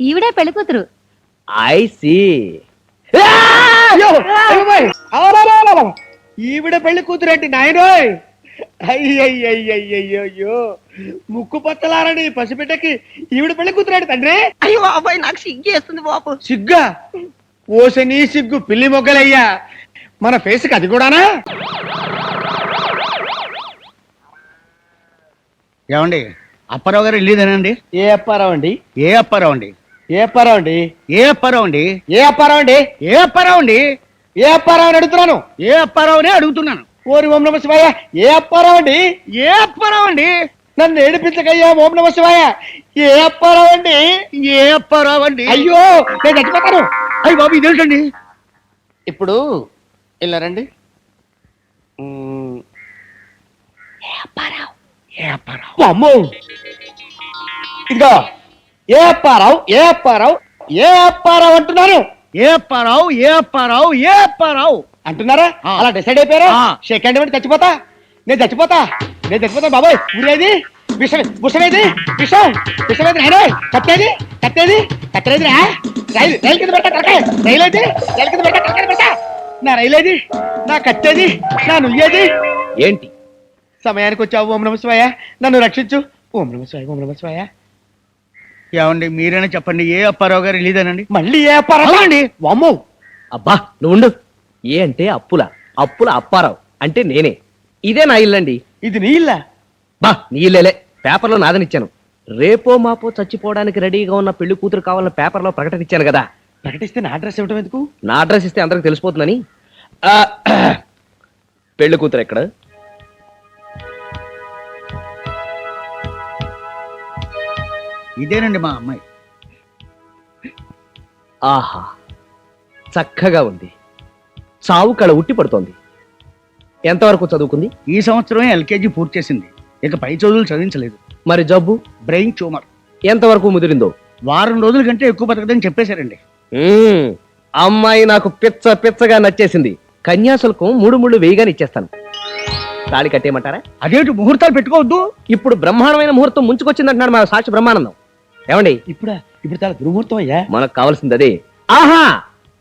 ఈవిడే పెళ్లి కూతురు. I see. ఈవిడ పెళ్లి కూతురేంటి నాయనోయ్? అయ్యయ్యో, ముక్కు పచ్చలారని పసిబిడ్డకి ఈవిడ పెళ్లి కూతురేంటి తండ్రి? అయ్యో బాబాయ్, నాకు సిగ్గేస్తుంది బాబు. సిగ్గా? ఓసని సిగ్గు పిల్లి మొగ్గలయ్యా, మన ఫేస్కి అది కూడానా? ఏమండి, అప్పారావు గారు వెళ్ళేదేనండి? ఏ అప్పారావు అండి? ఏ అప్పారావు అండి? ఏ అప్పారావు అండి? ఏ అప్పారావు అండి? ఏ అప్పారావు అండి? ఏ అప్పారావు అండి? ఏ అప్పారావు అని అడుగుతున్నాను. ఏ అప్పారావునే అడుగుతున్నాను. ఓరి ఓం నమ శివాయ, ఏ అప్పారావు అండి? ఏ అప్పారావు అండి? నన్ను ఏడిపించకయ్యా ఓం నమ శివాయ. ఏ అప్పారావు అండి? ఏ అప్పారావు అండి? అయ్యో, నేను చచ్చిపోతాను. అయ్యి బాబు, ఇదేంటండి? ఇప్పుడు వెళ్ళారండి. అమ్మో, ఇదిగో ఏ అప్పారావు, ఏ అప్పారావు, ఏ అప్పారావు అంటున్నాను. ఏ అప్పారావు, ఏ అప్పారావు, ఏ అప్పారావు అంటున్నారా? అలా డిసైడ్ అయిపోయారా? ఆ. సెకండ్ ఇవ్వండి, చచ్చిపోతా. నేను చచ్చిపోతా బాబాయ్. ఊరేది విషమేది, విషమేది ఆయన. కట్టేది రైలు కింద పెట్టా. రైలు కింద పెట్టా. నా రైలు ఏది? నా కట్టేది? నా నుయ్యేది? ఏంటి? సమయానికి వచ్చావు ఓం నమ శివాయ, నన్ను రక్షించు. ఓం నమ శివాయ, ఓం నమ శివాయ. ఏమండి, మీరైనా చెప్పండి, ఏ అప్పారావు గారు వెళ్ళేదేనండి? మళ్ళీ ఏ అప్పారావు అండి? వామ్మో, అబ్బా నువ్వు ఉండు. ఏ అంటే అప్పుల అప్పారావు అంటే నేనే. ఇదే నా ఇల్లండి. ఇది నీ ఇల్లా? బా నీ ఇల్లేలే, పేపర్లో నాదనిచ్చాను. రేపో మాపో చచ్చిపోవడానికి రెడీగా ఉన్న పెళ్లి కూతురు కావాలని పేపర్లో ప్రకటన ఇచ్చాను కదా. ప్రకటిస్తే నా అడ్రస్ ఇవ్వటం ఎందుకు? నా అడ్రస్ ఇస్తే అందరికి తెలిసిపోతుందని. పెళ్లి కూతురు ఎక్కడ? ఇదేనండి మా అమ్మాయి. ఆహా, చక్కగా ఉంది. చావు కళ ఉట్టి పడుతోంది. ఎంతవరకు చదువుకుంది? ఈ సంవత్సరమే ఎల్కేజీ పూర్తి చేసింది. ఇక పై చదువులు చదివించలేదు. మరి జబ్బు? Brain tumour. ఎంతవరకు ముదిరిందో? వారం రోజుల కంటే ఎక్కువ బతకదని చెప్పేశారండి. అమ్మాయి నాకు పిచ్చగా నచ్చేసింది. కన్యాశుల్కం 3 ముళ్ళు వేయగానే ఇచ్చేస్తాను. తాళి కట్టేయమంటారా? అదేంటి, ముహూర్తాలు పెట్టుకోవద్దు? ఇప్పుడు బ్రహ్మాండమైన ముహూర్తం ముంచుకొచ్చిందంటున్నాడు మా సాక్షి బ్రహ్మానందం. ఏమండి, ఇప్పుడు చాలా దుర్ముహూర్తం అయ్యా. మనకు కావాల్సింది అదే. ఆహా,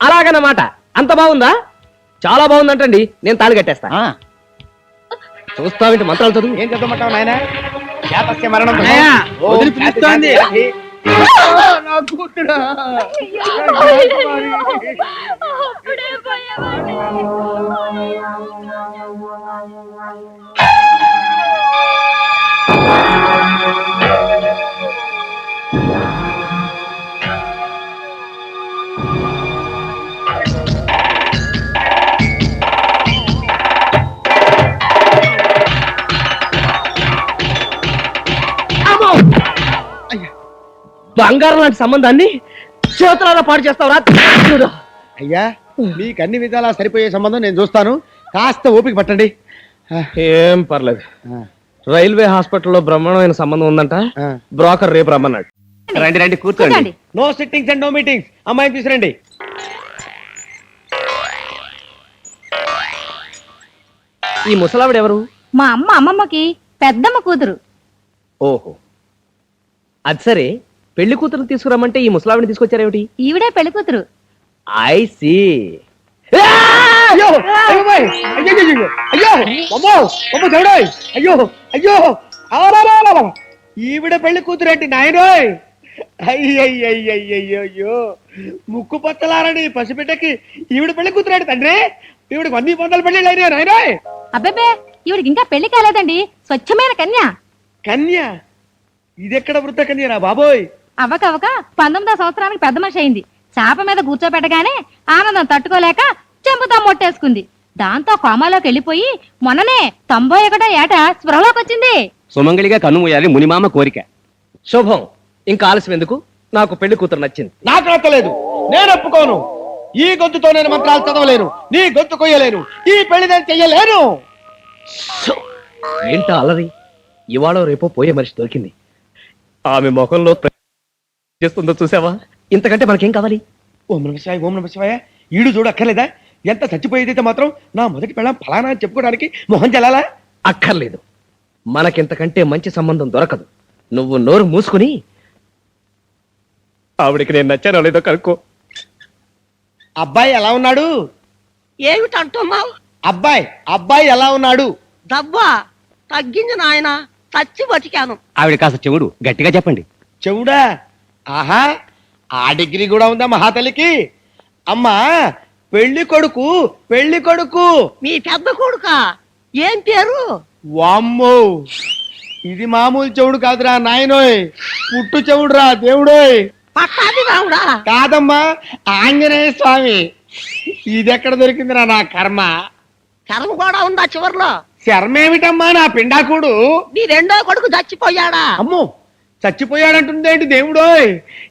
అలాగన్నమాట. అంత బాగుందా? చాలా బాగుందంటండి. నేను తాళి కట్టేస్తా. చూస్తావేంటి మంత్రాలు చదువు. ఏం చదవమంటావు నాయన? జాతస్య మరణం వదిలి పిలుస్తోంది. నా కూతురా. బంగారం లాంటి సంబంధాన్ని చేతులారా పాడు చేస్తావురా? అయ్యా, మీకు అన్ని విధాలా సరిపోయే సంబంధం నేను చూస్తాను. కాస్త ఓపిక పట్టండి. ఏం పర్లేదు. రైల్వే హాస్పిటల్లో బ్రహ్మాండమైన సంబంధం ఉందంట. బ్రోకర్ రేపు రమ్మన్నాడు. రండి కూర్చోండి. No sittings and no meetings. అమ్మాయిని తీసుకురండి. ఈ ముసలావిడ ఎవరు? మా అమ్మమ్మకి పెద్దమ్మ కూతురు. ఓహో, అది సరే. పెళ్లి కూతురు తీసుకురమ్మంటే ఈ ముసలావిడిని తీసుకొచ్చారేమిటి? ఈవిడే పెళ్లి కూతురు. I see. అయ్యో అయ్యో అయ్యో అమ్మో అమ్మో దేవుడోయ్. అయ్యో ఈవిడ పెళ్లి కూతురేంటి నాయనోయ్? అయ్యయ్యో, ముక్కు పచ్చలారని పసిబిడ్డకి ఈవిడ పెళ్లి కూతురేంటి తండ్రి? ఈవిడికి 100 పెళ్లి అయినా నాయనోయ్? అబ్బేబే, ఈవిడికి ఇంకా పెళ్లి కాలేదండి. స్వచ్ఛమైన కన్య. కన్య? ఇదెక్కడ వృద్ధ కన్యరా బాబోయ్? అవ్వకవ్వక 19వ సంవత్సరానికి పెద్ద మనిషి అయింది. చాప మీద కూర్చోబెట్టగానే ఆనందం తట్టుకోలేక చెంపుతా మొట్టేసుకుంది. దాంతో కోమాలోకి వెళ్ళిపోయి మొన్ననే 91వ ఏట స్పృహలోకి వచ్చింది. సుమంగళిగా కన్నుమూయాలి మునిమామ కోరిక. శుభం. ఇంకా ఆలస్యం ఎందుకు? నాకు పెళ్లి కూతురు నచ్చింది. నాకు నచ్చలేదు. నేను ఒప్పుకోను. ఈ గొంతుతో నేను మంత్రాలు చదవలేను. నీ గొంతు కొయ్యలేను. ఈ పెళ్లి నేను చెయ్యలేను. ఏంటా అలరి? ఇవాళ రేపో పోయే మనిషి దొరికింది. ఆమె ముఖంలో చేస్తుందో చూసావా? ఇంతకంటే మనకేం కావాలి? ఓం నమ శివాయ. ఈడు చూడు అక్కర్లేదా? ఎంత చచ్చిపోయేదైతే మాత్రం నా మొదటి పెళ్ళం ఫలానా అని చెప్పుకోవడానికి మొహం చెల్లాలా? అక్కర్లేదు. మనకింతకంటే మంచి సంబంధం దొరకదు. నువ్వు నోరు మూసుకుని ఆవిడికి నేను నచ్చానో లేదో కనుక్కో. అబ్బాయి ఎలా ఉన్నాడు? ఏమిటంటున్నావు? అబ్బాయి అబ్బాయి ఎలా ఉన్నాడు? దవ్వా తగ్గింది నాయన, చచ్చి బతికాను. ఆవిడ కాస్త చెవుడు గట్టిగా చెప్పండి. చెవుడా? ఆహా, ఆ డిగ్రీ కూడా ఉందా మహాతల్లికి? అమ్మా, పెళ్లి కొడుకు పెళ్లి కొడుకు. మీ పెద్ద కొడుక ఏం పేరు? వామ్మో, ఇది మామూలు చెవుడు కాదురా నాయనోయ్, పుట్టు చెవుడురా దేవుడోయ్. పట్టాది రావుడా? కాదమ్మా, ఆంజనేయ స్వామి. ఇదెక్కడ దొరికిందిరా నా కర్మ? కర్మ కూడా ఉందా చివర్లో? శర్మేమిటమ్మా నా పిండాకుడు? నీ రెండో కొడుకు చచ్చిపోయాడా? అమ్మో, చచ్చిపోయాడంటుందేంటి దేవుడోయ్?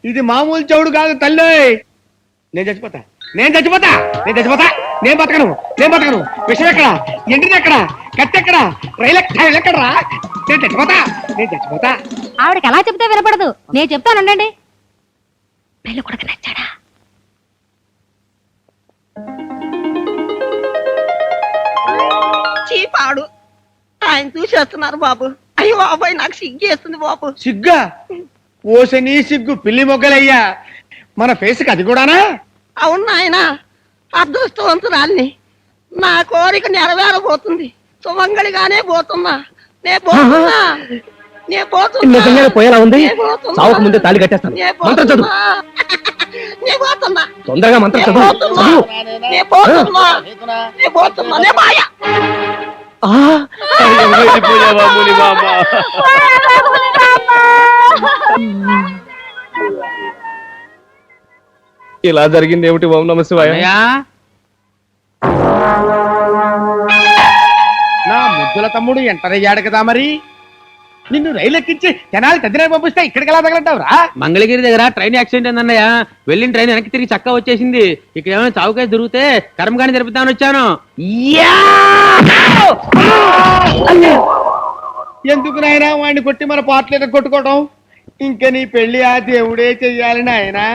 ఇది మామూలు చెవుడు కాదు తల్లోయ్. నేను చచ్చిపోతా నేను చచ్చిపోతా నేను చచ్చిపోతా నేను బతకను నేను బతకను. విషయం ఎక్కడ? ఎండిది ఎక్కడ? కత్తి ఎక్కడ? రైలు ఎక్కడరా? నేను చచ్చిపోతా నేను చచ్చిపోతా. ఆవిడకి ఎలా చెప్తే వినపడదు, నేను చెప్తానండి. పెళ్లి కొడుకు నచ్చాడా? చీపాడు ఆయన చూసేస్తున్నారు బాబు. అయ్యో బాబాయ్, నాకు సిగ్గేస్తుంది బాబు. సిగ్గా? ఓసని సిగ్గు పిల్లి మొగ్గలయ్యా, మన ఫేస్కి అది కూడానా? అవును నాయన, అదృష్టవంతురాల్ని. నా కోరిక నెరవేరబోతుంది. సుమంగళిగానే పోతున్నా. నే పోతున్నా నే పోతున్నా నిజంగానే పోయేలా ఉంది. నే పోతున్నా. చావక ముందే తాళి కట్టేస్తాను. నే మంత్రం చదువు. పోతున్నా. నే పోతున్నా తొందరగా మంత్రం నే చదువు. పోతున్నా. చదువు. నే పోతున్నా నే పోతున్నా నే మాయ. ఆ, అయ్యో, వెళ్ళిపోయావా ముని మామ? ఇలా జరిగింది ఏమిటి? ఓం నమ శివాయ. నా ముద్దుల తమ్ముడు ఎంటర్ అయ్యాడు కదా, మరి నిన్ను రైలు ఎక్కించి జనాలు తదిన పంపిస్తే ఇక్కడికి ఎలా తగలంటావురా? మంగళగిరి దగ్గర ట్రైన్ యాక్సిడెంట్ అయిందన్నయ్య. వెళ్ళిన ట్రైన్ వెనక్కి తిరిగి చక్కా వచ్చేసింది. ఇక్కడ ఏమైనా చౌకేసి దొరికితే కర్మగాని జరుపుతామని వచ్చాను. ఎందుకు నాయనా వాడిని కొట్టి మన పాటలు కొట్టుకోవడం? ఇంకా నీ పెళ్లి ఆ దేవుడే చెయ్యాలి నాయనా.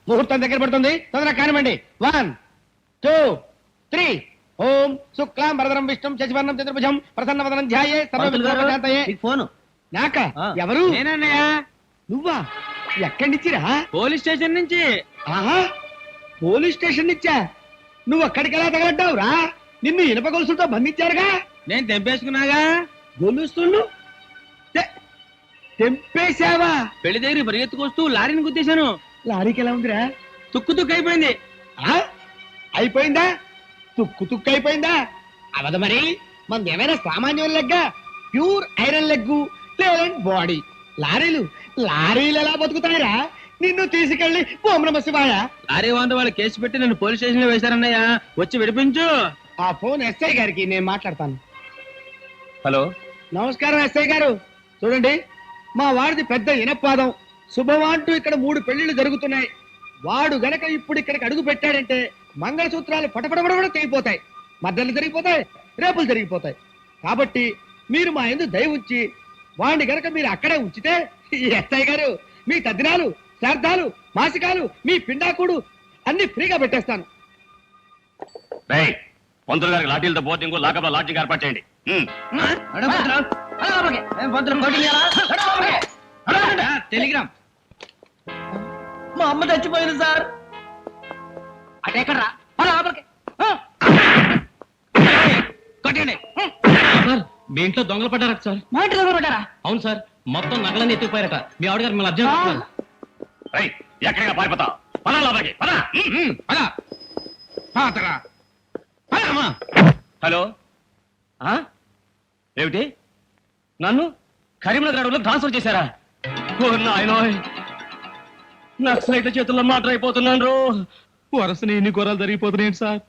ముహూర్తం దగ్గర పడుతుంది, తొందరగా కానివ్వండి. 1 2 3. ఓం శుక్లాం వరదరం విష్ణుం శశివర్ణం చతుర్భుజం ప్రసన్నవదనం ధ్యాయే సర్వవిఘ్నోపశాంతయే. ఫోను నాక? ఎవరు? నేనన్నయ్య. నువ్వా? ఎక్కడి నుంచిరా? పోలీస్ స్టేషన్ నుంచి. ఆహా, పోలీస్ స్టేషన్ నుంచా? నువ్వు అక్కడికి ఎలా తగలంటావురా? నిన్ను ఇనుప గొలుసులతో బంధించారుగా. నేను తెంపేసుకున్నాగా. గొలుసులు తెంపేశావా? పెళ్లి దగ్గర పరిగెత్తుకొస్తూ లారీని గుద్దేశాను. లారీకి ఎలా ఉందిరా? తుక్కు తుక్కు అయిపోయింది. ఆ? అయిపోయిందా? తుక్కు తుక్కు అయిపోయిందా? అవదు మరి, మనది ఏమైనా సామాన్యం లెగ్గా? ప్యూర్ ఐరన్ లెగ్గు, లేదంటే బాడీ. లారీలు ఎలా బతుకుతాయిరా? నిన్ను తీసుకెళ్లి ఓం నమ శివాయ. లారీ వాంట వాళ్ళు కేసు పెట్టి నన్ను పోలీస్ స్టేషన్ లో వేశారన్నయ్య. వచ్చి విడిపించు. ఆ ఫోన్ ఎస్ఐ గారికి నేను మాట్లాడతాను. హలో, నమస్కారం ఎస్ఐ గారు. చూడండి, మా వాడిది పెద్ద ఇనపాదం. శుభవాంటూ ఇక్కడ 3 పెళ్లిళ్ళు జరుగుతున్నాయి. వాడు గనక ఇప్పుడు ఇక్కడికి అడుగు పెట్టాడంటే మంగళసూత్రాలు పటపడబడ తెగిపోతాయి, మద్దలు జరిగిపోతాయి, రేపులు జరిగిపోతాయి. కాబట్టి మీరు మా యందు దయ ఉంచి వాడిని గనక మీరు అక్కడే ఉంచితే ఎస్ఐ గారు మీ తద్దినాలు, శ్రాద్ధాలు, మాసికాలు, మీ పిండాకుడు అన్ని ఫ్రీగా పెట్టేస్తాను. పంతులు గారికి లాఠీలతో బోర్డింగ్ లాకప్ లో లాడ్జింగ్ ఏర్పాటు చేయండి. టెలిగ్రామ్. మా అమ్మ చచ్చిపోయింది సార్. అటెక్కడ్రా? కొట్టండి. మీ ఇంట్లో దొంగలు పడ్డారట సార్. మా ఇంటి దగ్గర పడ్డారా? అవును సార్, మొత్తం నగలన్నీ ఎత్తుకుపోయారట. మీ ఆవిడగారు మిమ్మల్ని అర్జెంట్. ఎక్కడిగా పారిపోతా? పదా లోపలికి పదా. హలో, ఏమిటి? నన్ను కరీంనగర్ అడవులో ట్రాన్స్ఫర్ చేశారా? నాయనోయ్, నక్సలైట్ల చేతుల్లో మాట అయిపోతున్నాను. వరుసని ఎన్ని కూరలు జరిగిపోతున్నాయి సార్.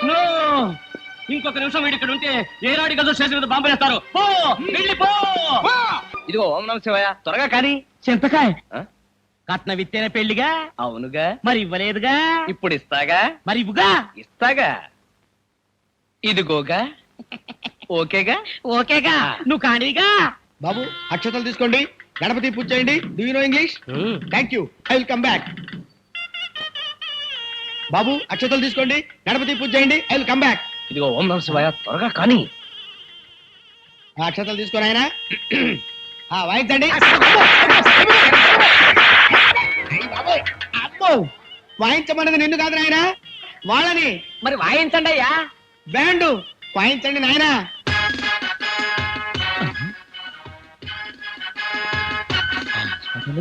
నో, ఇంకొక నిమిషం వీడి ఇక్కడ ఉంటే ఏనాడి గదు స్టేషన్ మీద బాంబు వేస్తారు. పో, వెళ్ళిపో. ఇదిగో ఓం నమ శివాయ, త్వరగా కానీ. చింతకాయ కట్న విత్తేన పెళ్లిగా. అవునుగా, మరి ఇవ్వలేదుగా. ఇప్పుడు ఇస్తాగా. మరి ఇవ్వుగా. ఇస్తాగా. ఇదిగోగా. ఓకేగా. ఓకేగా. నువ్వు కానీగా. బాబు, అక్షతలు తీసుకోండి, గణపతి పూజ చేయండి. Do you know English? Thank you, I will come back. బాబు, అక్షతలు తీసుకోండి, గణపతి పూజ చేయండి. I will come back. ఇదిగో ఓం నమ శివాయ, త్వరగా కానీ. ఆ అక్షతలు తీసుకొని ఆయన వాయించండి. అమ్మో, వాయించమన్నది నిన్ను కాదు నాయన, వాళ్ళని. మరి వాయించండి అయ్యా. బ్యాండ్ వాయించండి నాయన.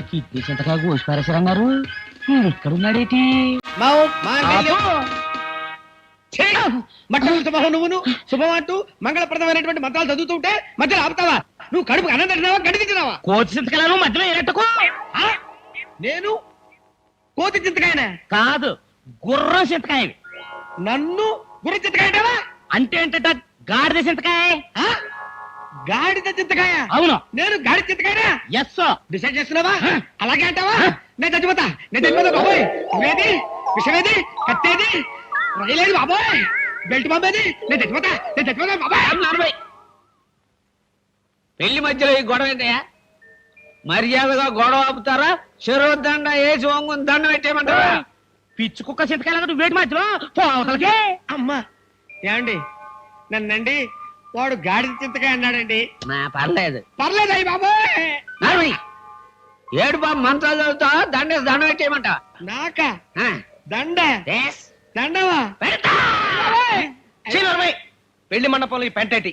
కిడ్నీ చింతకాయ కోసిపారేశారన్నారు, ఎక్కడున్నాడేటి? మట్టలు శుభం, నువ్వును శుభం అంటూ మంగళప్రదమైనటువంటి మంత్రాలు చదువుతుంటే మధ్యలో ఆపుతావా? నువ్వు కడుపు అన్నం తింటున్నావా, గడ్డి తింటున్నావా? కోతి చింతకాయలను మధ్యలో ఎరట్టుకో. నేను కోతి చింతకాయన కాదు, గుర్రం చింతకాయ. నన్ను గురి చింతకాయ అంటావా? అంటే ఏంటట గాడిద చింతకాయ. గాడిద చింతకాయ? అవును. నేను గాడి చింతకాయనా? ఎస్. డిసైడ్ చేస్తున్నావా? అలాగే అంటావా? నేను చచ్చిపోతా బాబోయ్. నువ్వేది, విషమేది, కత్తేది, రైలేది బాబోయ్, బెల్ట్ బాబేది, నేను చచ్చిపోతా బాబాయ్. పెళ్లి మధ్యలో ఈ గొడవ ఏంటయ్యా? మర్యాదగా గొడవ ఆపుతారా, చెరువు దండ వేసి వంగుని దండ పెట్టేయమంటారా? పిచ్చి కుక్క చింతకాయలు నువ్వు వేటి మధ్యలో పోవతలకే. అమ్మా ఏమండి, నన్నండి వాడు గాడిద చింతకాయ అన్నాడండి. పర్లేదు పర్లేదు అయ్యి బాబోయ్. ఏడు బాబు మంత్రాలు చదువుతా, దండేసి దండ పెట్టేయమంట. నాకా దండ? దండవా? పెళ్లి మండపంలో ఈ పెంటేటి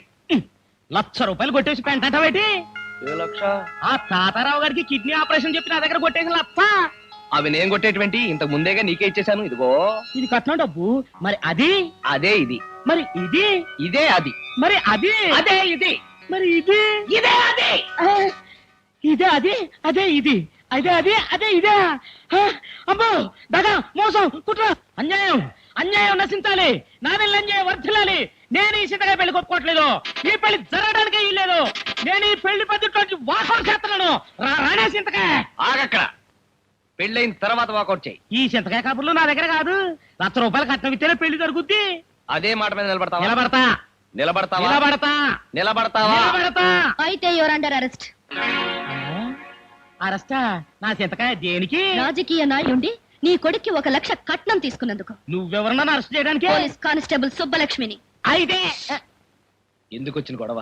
₹1,00,000 కొట్టేసి పెంట అంటావేటి? ఆ తాతారావు గారికి కిడ్నీ ఆపరేషన్ చెప్పి నా దగ్గర కొట్టేసి 1,00,000. అవి నేను కొట్టేటువంటి ఇంతకు ముందేగా నీకే ఇచ్చేసాను. ఇదిగో ఇది కట్నం డబ్బు. మరి అది? అదే ఇది. మరి ఇది? ఇదే అది. మరి అది? అదే ఇది. మరి ఇది? ఇదే అది. ఇదే అది, అదే ఇది, అదే అది, అదే ఇదే. అమ్మో, దగా, మోసం, కుట్ర, అన్యాయం, అన్యాయం నశించాలి. నా వెళ్ళి అన్యాయం వర్ధిల్లాలి. నేను ఈ సింతగా పెళ్లి కొట్టుకోవట్లేదు. ఈ పెళ్లి జరగడానికే ఇల్లేదు. నేను ఈ పెళ్లి పద్ధతిలోకి వాకౌట్ చేస్తున్నాను. రానే సింతగా ఆగక్కడ. పెళ్ళైన తర్వాత వాకౌట్ చేయి. ఈ సింతకాయ కబుర్లు నా దగ్గర కాదు. ₹1,00,000 కట్నం ఇస్తేనే పెళ్లి జరుగుద్ది. అదే మాట మీద నిలబడతావా? నిలబడతా. నిలబడతావా? నిలబడతా. నిలబడతావా? నిలబడతా. అయితే యువర్ అండర్ అరెస్ట్. అరెస్టా? నా చింతకాయ దేనికి? రాజకీయ నాయుండి నీ కొడుక్కి 1,00,000 కట్నం తీసుకున్నందుకు. నువ్వెవరన్నా అరెస్ట్ చేయడానికి? పోలీస్ కానిస్టేబుల్ సుబ్బలక్ష్మిని. అయితే ఎందుకు వచ్చిన గొడవ?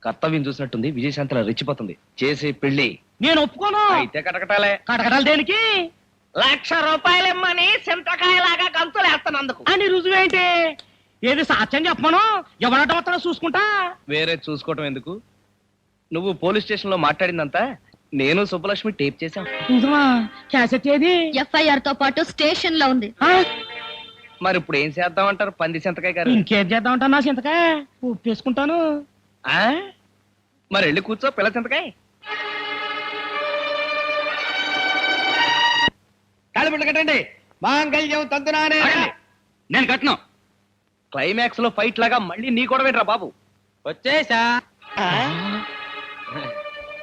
కర్తవ్యం చూసినట్టుంది. విజయశాంతిలో రెచ్చిపోతుంది. చేసే పెళ్లి నేను ఒప్పుకోను. అయితే కటకటాలే. కటకటాలు దేనికి? ₹1,00,000 ఇమ్మని చింతకాయలాగా గంతులేస్తున్నందుకు అని రుజువేంటి? ఏది సాక్ష్యం చెప్పమను, ఎవరట వస్తాడో చూసుకుంటా. వేరే చూసుకోవటం ఎందుకు? నువ్వు పోలీస్ స్టేషన్ లో మాట్లాడిందంతా నేను సుబ్బలక్ష్మి టేప్ చేశాం. నిజమా? క్యాసెట్ ఏది? FIR తో పాటు స్టేషన్ లో ఉంది. మరి ఇప్పుడు ఏం చేద్దామంటారు పంది చింతకాయ గారు? ఇంకేం చేద్దామంటా నా చింతకాయ? ఒప్పేసుకుంటాను. ఆ? మరి వెళ్ళి కూర్చో పిల్ల చింతకాయ. కాలిపట్లు కట్టండి. మాంగళ్యం తంతునానే. నేను కట్నం. క్లైమాక్స్ లో ఫైట్ లాగా మళ్ళీ నీ కూడా వినరా బాబు. వచ్చేసా.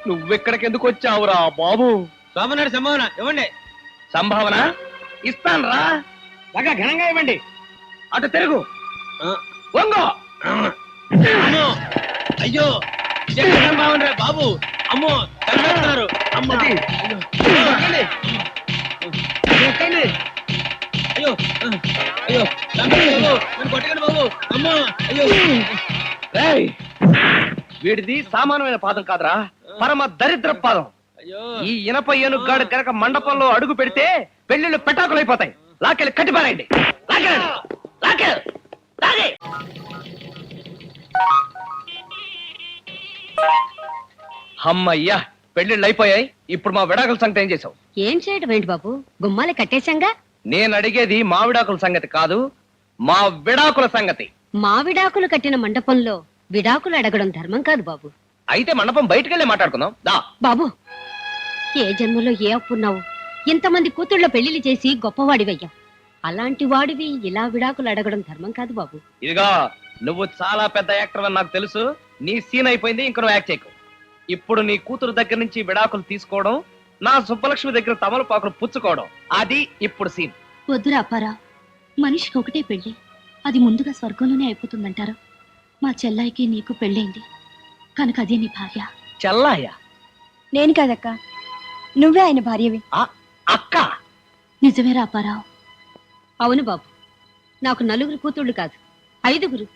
నువ్వెక్కడికి ఎందుకు వచ్చావురా బాబు? సోమనాడు సంభావన ఇవ్వండి. సంభావన ఇస్తాను రా. బాగా ఘనంగా ఇవ్వండి. అటు తిరుగు. వంగో. అమ్మో, అయ్యో, ఇదే సంభావన రా బాబు. అమ్మో, తరిమేస్తున్నారు. అమ్మో, ఎక్కండి. అయ్యో, అయ్యో, చంపండి బాబు, నన్ను కొట్టకండి బాబు. అమ్మో, అయ్యో. రేయ్, వీడిది సామాన్యమైన పాదం కాదురా, పరమ దరిద్ర పాదం. ఈ ఇనప ఏనుగాడు గనక మండపంలో అడుగు పెడితే పెళ్లిళ్ళు పెటాకులైపోతాయి. లాకెళ్ళి కట్టిపారండి. అమ్మయ్యా, పెళ్లిళ్ళు అయిపోయాయి. ఇప్పుడు మా విడాకుల సంగతి ఏం చేసావు? ఏం చేయటం ఏంటి బాబు, గుమ్మాలే కట్టేశాంగా. నేను అడిగేది మా విడాకుల సంగతి కాదు, మా విడాకుల సంగతి. మా విడాకులు కట్టిన మండపంలో విడాకులు అడగడం ధర్మం కాదు బాబు. అయితే మండపం బయటకెళ్ళి మాట్లాడుకుందాం దా. బాబు, ఏ జన్మలో ఏ అప్పున్నావు? ఇంతమంది కూతుళ్ళ పెళ్లిళ్ళు చేసి గొప్పవాడివయ్యావు. అలాంటి వాడివి ఇలా విడాకులు అడగడం ధర్మం కాదు బాబు. ఇదిగో, నువ్వు చాలా పెద్ద యాక్టర్ అని నాకు తెలుసు. నీ సీన్ అయిపోయింది, ఇంక నువ్వు యాక్ట్ చేయకు. ఇప్పుడు నీ కూతురు దగ్గర నుంచి విడాకులు తీసుకోవడం, నా సుబ్బలక్ష్మి దగ్గర తమలపాకులు పుచ్చుకోవడం, అది ఇప్పుడు సీన్. వద్దురా అప్పారా, మనిషికి ఒకటే పెళ్లి, అది ముందుగా స్వర్గంలోనే అయిపోతుందంటారు. మా చెల్లాయికి నీకు పెళ్ళైంది కనుక అదే నీ భార్య. చెల్లాయ? నేను కాదక్క, నువ్వే ఆయన భార్యవి. అక్క? నిజమేరా అప్పారావు. అవును బాబు, నాకు 4 కూతుళ్ళు కాదు, 5.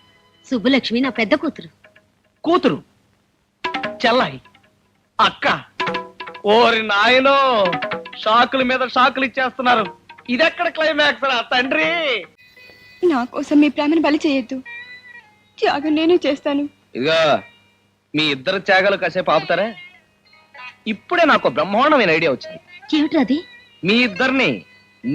సుబ్బలక్ష్మి నా పెద్ద కూతురు. కూతురు చెల్లాయి? అక్క ఓరి నాయనో షాకుల మీద షాకులు ఇచ్చేస్తున్నారు. ఇదెక్కడ క్లైమాక్స్ రా తండ్రి? నా కోసం మీ ప్రేమను బలి చేయొద్దు. త్యాగం నేను చేస్తాను. ఇదిగో మీ ఇద్దరు త్యాగాలు కాసేపు ఆపుతారా? ఇప్పుడే నాకు బ్రహ్మాండమైన ఐడియా వచ్చింది. ఏమిట్రది? మీ ఇద్దరిని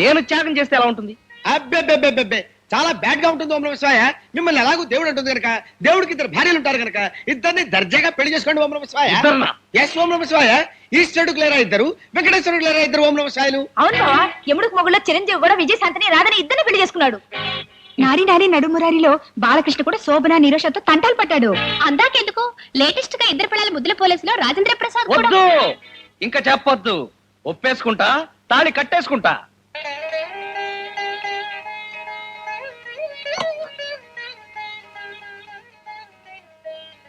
నేను త్యాగం చేస్తే ఎలా ఉంటుంది? అబ్బెబ్బెబ్బెబ్బెబ్బే చాలా బ్యాడ్ గా ఉంటుంది ఓం నమ శివాయ. మిమ్మల్ని ఎలాగో దేవుడు ఉంటుంది కనుక, దేవుడికి ఇద్దరు భార్యలు ఉంటారు కనుక ఇద్దరిని దర్జాగా పెళ్లి చేసుకోండి ఓం నమ శివాయ. ఇద్దరునా? ఎస్ ఓం నమ శివాయ. ఈశ్వరుడికి లేరా ఇద్దరు, వెంకటేశ్వరుడికి లేరా ఇద్దరు ఓం నమ శివాయలు. అవును బావా, యముడికి మొగుళ్ళో చిరంజీవి కూడా విజయశాంతిని రాధని ఇద్దరిని పెళ్లి చేసుకున్నాడు. నారి నారి నడుమురారిలో బాలకృష్ణ కూడా శోభన నిరోషతో తంటాలు పట్టాడు. అందాకెందుకు, లేటెస్ట్ గా ఇద్దరు పిల్లల ముద్దుల పోలీసులో రాజేంద్ర ప్రసాద్ కూడా. వద్దు, ఇంకా చెప్పొద్దు. ఒప్పేసుకుంటా, తాళి కట్టేసుకుంటా.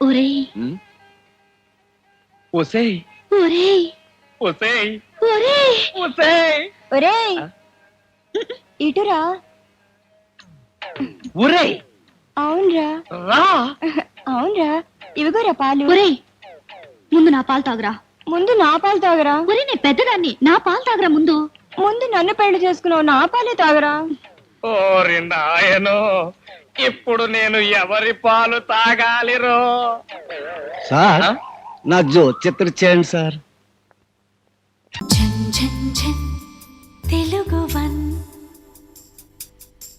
ఒరేయ్ ఒసేయ్ ఒరేయ్ ఒసేయ్ ఒరేయ్ ఒసేయ్ ఒరేయ్ ఇటురా. ఒరేయ్ అవునరా రా. అవునరా, ఇవిగోరా పాలు. ఒరేయ్ ముందు నా పాలు తాగురా. ముందు నా పాలు తాగరా. ఒరేయ్ నేను పెద్దదాన్ని, నా పాలు తాగురా ముందు. ముందు నన్ను పెళ్లి చేసుకున్నావు, నా పాలే తాగరా. ఓరి నాయనో, ఇప్పుడు నేను ఎవరి పాలు తాగాలిరో? సార్ నా జో చిత్ర చేయండి సార్.